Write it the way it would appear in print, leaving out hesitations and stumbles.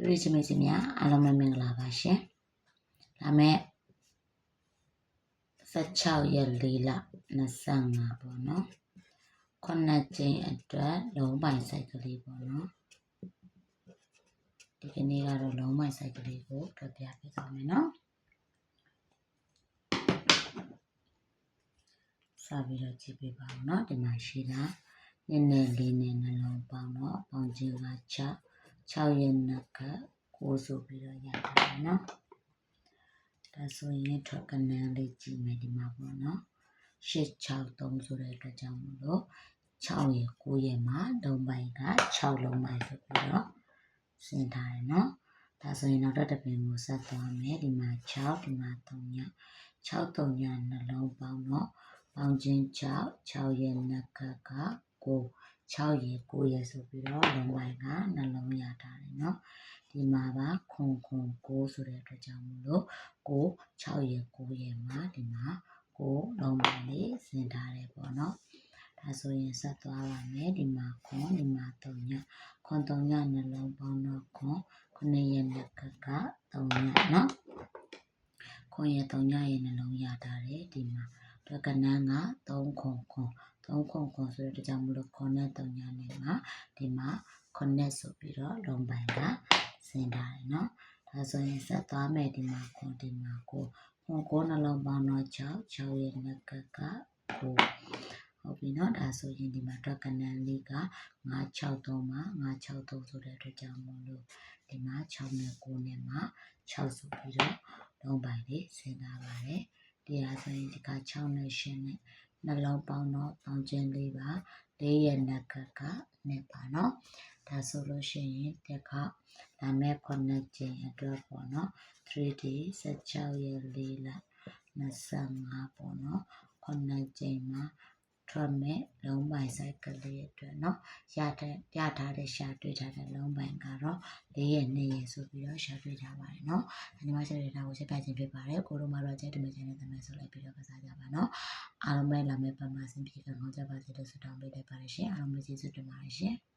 ရီချမီစီမြအားလုံးပဲမင်္ဂလာပါရှင်ဒါမဲ့16ရက်4လ25ပေါ့နော်9ကျင်းအတွက်လုံးပိုင်စိုက်ကလေးပေါ့နော်ဒီကနေ့ကတော့လုံးပိုင်စိုက်ကလေးကိုပြပြပေးသွားမယ်နော်စပြီးတော့ကြည့်ပေးပါဦးနော်ဒီမှာရှိတာနည်းနည်းလေးနဲ့နှလုံးပေါင်းတော့ပေါင်းခြင်းက6ရက်နှစ်က9ဆိုပြီးတော့ရပါတယ်နော်ဒါဆိုရင်ထွက်ကနန်းလေးကြည့်မယ်ဒီမှာပေါ့နော်863ဆိုတဲ့အတွက်ကြောင့်မလို့6ရက်9ရက်မှာလုံးပိုင်က6လုံးပိုင်ဆိုပြီးတော့ဆင်းထားတယ်နော်ဒါဆိုရင်နောက်တစ်ပင်ကိုဆက်သွားမယ်ဒီမှာ6ဒီမှာ3ည6 3ညနှလုံးပေါင်းတော့ပေါင်းခြင်း6ရက်နှစ်က9 6ရက်9ရက်ဆိုပြီးတော့လုံးပိုင်ကနှလုံးရထားတယ်နော်ဒီမှာပါခွန်9ဆိုတဲ့အတွက်ကြောင့်မလို့6ရက်9ရက်မှာဒီမှာ9လုံးပိုင်လေးဆင်းထားတယ်ပေါ့နော်ဒါဆိုရင်ဆက်သွားပါမယ်ဒီမှာခွန်ဒီမှာ3ညခွန်3ညနှလုံးပေါင်းတော့ခွန်9ရက်နှစ်က3ညနော်ခွန်ရက်3ညရဲ့နှလုံးရထားတယ်ဒီမှာတွက်ကနန်းက3ခွန်ဆိုတဲ့ကြောင့်မလို့ခွန်နဲ့3ညနဲ့မှာဒီမှာ9ဆိုပြီးတော့လုံးပိုင်ကဆင်းထားတယ်နော်ဒါဆိုရင်ဆက်သွားမယ်ဒီမှာခွန်ဒီမှာ9နှလုံးပေါင်းတော့6ရဲ့နှစ်က9ဟုတ်ပြီနော်ဒါဆိုရင်ဒီမှာတွက်ကနန်းလေးက963မှာ963ဆိုတဲ့အတွက်ကြောင့်မလို့ဒီမှာ6နဲ့9နဲ့မှာ6ဆိုပြီးတော့လုံးပိုင်လေးဆင်းထားပါတယ်တရားဆိုရင်ဒီက6နဲ့8နဲ့နှလုံးပေါင်းတော့ပေါင်းခြင်းလေးပါ4ရဲ့နှစ်က2ပါနော်ဒါဆိုလို့ရှိရင်တခါလာမဲ့9ကျင်းအတွက်ပေါ့နော် 3D 16ရက်4လ25ပေါ့နော်9ကျင်းမှာထွက်မဲ့လုံးပိုင်စိုက်ကလေးအတွက်เนาะရထားတဲ့ရှာတွေ့ထားတဲ့လုံးပိုင်ကတော့4ရက်2ရက်ဆိုပြီးတော့ရှာတွေ့ထားပါတယ်เนาะဒီမှာရှာတွေ့ထားကိုချက်ပြခြင်းဖြစ်ပါတယ်ကိုတို့မှာတော့ကျဲတမချင်တဲ့တမန်ဆိုလိုက်ပြီးတော့ကစားကြပါเนาะအားလုံးပဲလာမဲ့ပတ်မှာဆင်ပြေကောင်းကြပါစေလို့ဆုတောင်းပေးလိုက်ပါတယ်ရှင်အားလုံးပဲကျေးဇူးတင်ပါတယ်ရှင်